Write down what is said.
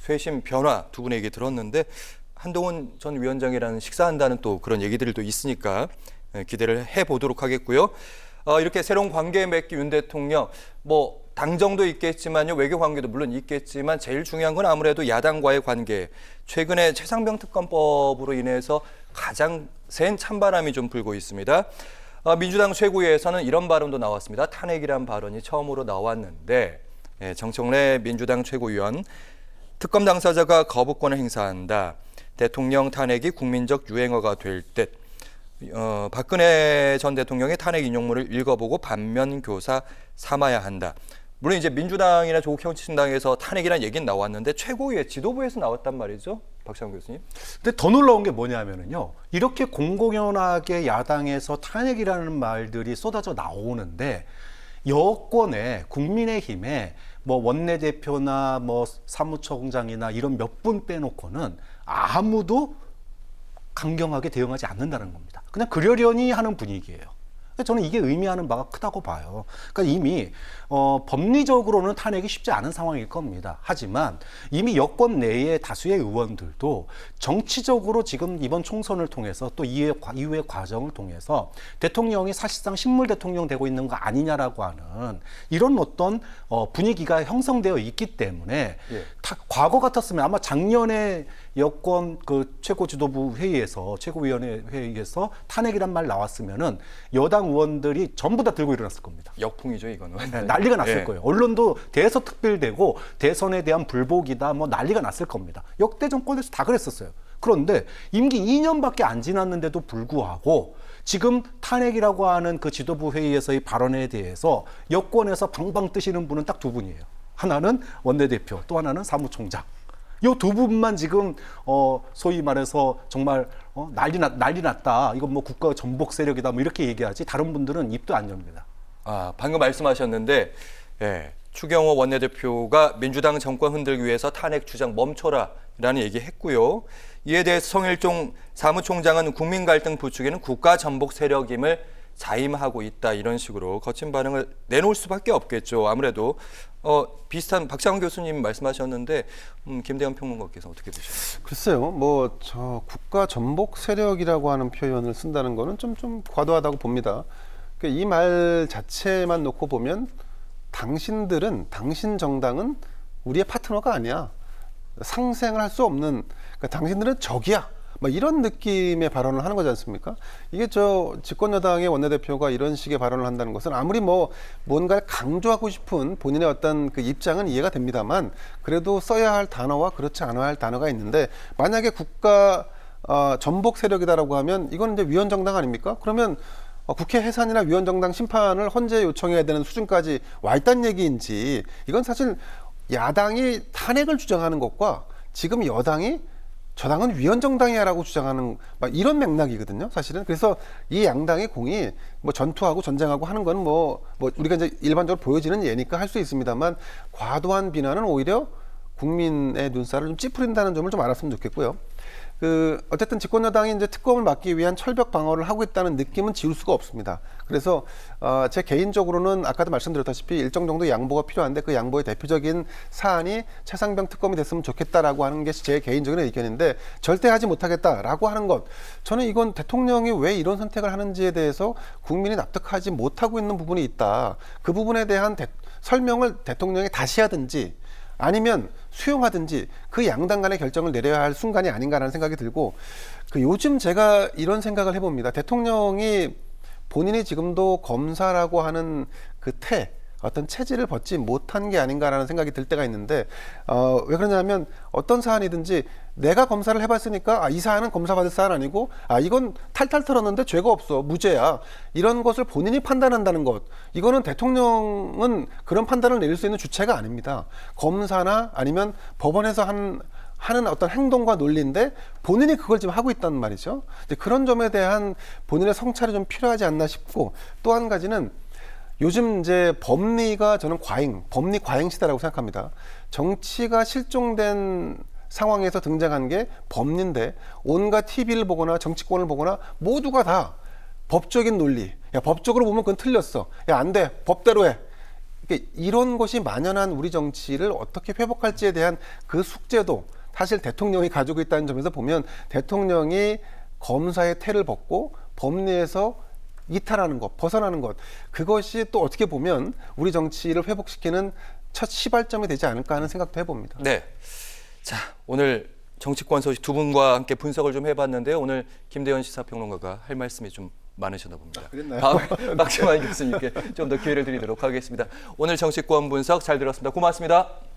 쇄신 변화 두 분의 얘기 들었는데 한동훈 전 위원장이랑 식사한다는 또 그런 얘기들도 있으니까 기대를 해보도록 하겠고요. 이렇게 새로운 관계 맺기 윤 대통령 뭐 당정도 있겠지만요, 외교 관계도 물론 있겠지만 제일 중요한 건 아무래도 야당과의 관계. 최근에 최상병 특검법으로 인해서 가장 센 찬바람이 좀 불고 있습니다. 민주당 최고위에서는 이런 발언도 나왔습니다. 탄핵이란 발언이 처음으로 나왔는데 정청래 민주당 최고위원, 특검 당사자가 거부권을 행사한다. 대통령 탄핵이 국민적 유행어가 될 듯. 박근혜 전 대통령의 탄핵 인용문을 읽어보고 반면교사 삼아야 한다. 물론 이제 민주당이나 조국혁신당에서 탄핵이라는 얘기는 나왔는데 최고위의 지도부에서 나왔단 말이죠, 박찬원 교수님. 근데 더 놀라운 게 뭐냐면은요, 이렇게 공공연하게 야당에서 탄핵이라는 말들이 쏟아져 나오는데 여권에 국민의힘에 뭐 원내대표나 뭐 사무총장이나 이런 몇 분 빼놓고는 아무도 강경하게 대응하지 않는다는 겁니다. 그냥 그러려니 하는 분위기예요. 저는 이게 의미하는 바가 크다고 봐요. 그러니까 이미 법리적으로는 탄핵이 쉽지 않은 상황일 겁니다. 하지만 이미 여권 내의 다수의 의원들도 정치적으로 지금 이번 총선을 통해서 또 이후의 과정을 통해서 대통령이 사실상 식물 대통령 되고 있는 거 아니냐라고 하는 이런 어떤 분위기가 형성되어 있기 때문에 과거 같았으면 아마 작년에 여권 그 최고 지도부 회의에서 최고위원회 회의에서 탄핵이란 말 나왔으면은 여당 의원들이 전부 다 들고 일어났을 겁니다. 역풍이죠, 이거는. 네, 난리가 났을 거예요. 언론도 대서특필되고 대선에 대한 불복이다 뭐 난리가 났을 겁니다. 역대 정권에서 다 그랬었어요. 그런데 임기 2년밖에 안 지났는데도 불구하고 지금 탄핵이라고 하는 그 지도부 회의에서의 발언에 대해서 여권에서 방방 뜨시는 분은 딱 두 분이에요. 하나는 원내대표, 또 하나는 사무총장. 이 두 분만 지금 소위 말해서 정말 난리 났다. 이건 뭐 국가 전복 세력이다. 뭐 이렇게 얘기하지. 다른 분들은 입도 안 엽니다. 방금 말씀하셨는데 추경호 원내대표가 민주당 정권 흔들기 위해서 탄핵 주장 멈춰라라는 얘기했고요. 이에 대해서 성일종 사무총장은 국민 갈등 부추기는 국가 전복 세력임을 자임하고 있다, 이런 식으로 거친 반응을 내놓을 수밖에 없겠죠. 아무래도 비슷한 박찬원 교수님 말씀하셨는데 김대현 평론가께서 어떻게 보셨나요? 글쎄요, 뭐 저 국가 전복 세력이라고 하는 표현을 쓴다는 거는 좀 과도하다고 봅니다. 이 말 자체만 놓고 보면 당신 정당은 우리의 파트너가 아니야. 상생을 할 수 없는, 그러니까 당신들은 적이야. 뭐 이런 느낌의 발언을 하는 거지 않습니까? 이게 집권여당의 원내대표가 이런 식의 발언을 한다는 것은 아무리 뭐 뭔가를 강조하고 싶은 본인의 어떤 그 입장은 이해가 됩니다만, 그래도 써야 할 단어와 그렇지 않아야 할 단어가 있는데, 만약에 국가 전복 세력이다라고 하면 이건 이제 위헌정당 아닙니까? 그러면 국회 해산이나 위헌정당 심판을 헌재 요청해야 되는 수준까지 와 있다는 얘기인지, 이건 사실 야당이 탄핵을 주장하는 것과 지금 여당이 저 당은 위헌정당이야라고 주장하는 막 이런 맥락이거든요, 사실은. 그래서 이 양당의 공이 뭐 전투하고 전쟁하고 하는 건 뭐 우리가 이제 일반적으로 보여지는 예니까 할 수 있습니다만, 과도한 비난은 오히려 국민의 눈살을 좀 찌푸린다는 점을 좀 알았으면 좋겠고요. 어쨌든 집권여당이 이제 특검을 막기 위한 철벽 방어를 하고 있다는 느낌은 지울 수가 없습니다. 그래서 제 개인적으로는 아까도 말씀드렸다시피 일정 정도 양보가 필요한데, 그 양보의 대표적인 사안이 최상병 특검이 됐으면 좋겠다라고 하는 게 제 개인적인 의견인데, 절대 하지 못하겠다라고 하는 것, 저는 이건 대통령이 왜 이런 선택을 하는지에 대해서 국민이 납득하지 못하고 있는 부분이 있다. 그 부분에 대한 설명을 대통령이 다시 하든지 아니면 수용하든지 그 양당 간의 결정을 내려야 할 순간이 아닌가라는 생각이 들고, 요즘 제가 이런 생각을 해봅니다. 대통령이 본인이 지금도 검사라고 하는 어떤 체질을 벗지 못한 게 아닌가라는 생각이 들 때가 있는데, 왜 그러냐면 어떤 사안이든지 내가 검사를 해봤으니까 이 사안은 검사받을 사안 아니고 이건 탈탈 털었는데 죄가 없어, 무죄야, 이런 것을 본인이 판단한다는 것, 이거는 대통령은 그런 판단을 내릴 수 있는 주체가 아닙니다. 검사나 아니면 법원에서 하는 어떤 행동과 논리인데 본인이 그걸 지금 하고 있단 말이죠. 그런 점에 대한 본인의 성찰이 좀 필요하지 않나 싶고, 또 한 가지는 요즘 이제 법리가 저는 법리 과잉 시대라고 생각합니다. 정치가 실종된 상황에서 등장한 게 법리인데, 온갖 TV를 보거나 정치권을 보거나 모두가 다 법적인 논리, 야 법적으로 보면 그건 틀렸어, 야 안 돼, 법대로 해, 그러니까 이런 것이 만연한 우리 정치를 어떻게 회복할지에 대한 그 숙제도 사실 대통령이 가지고 있다는 점에서 보면 대통령이 검사의 태를 벗고 법리에서 이탈하는 것, 벗어나는 것, 그것이 또 어떻게 보면 우리 정치를 회복시키는 첫 시발점이 되지 않을까 하는 생각도 해봅니다. 네. 자, 오늘 정치권 소식 두 분과 함께 분석을 좀 해봤는데요. 오늘 김대현 시사평론가가 할 말씀이 좀 많으셨나 봅니다. 그랬나요? 다음에 박지만 교수님께 좀 더 기회를 드리도록 하겠습니다. 오늘 정치권 분석 잘 들었습니다. 고맙습니다.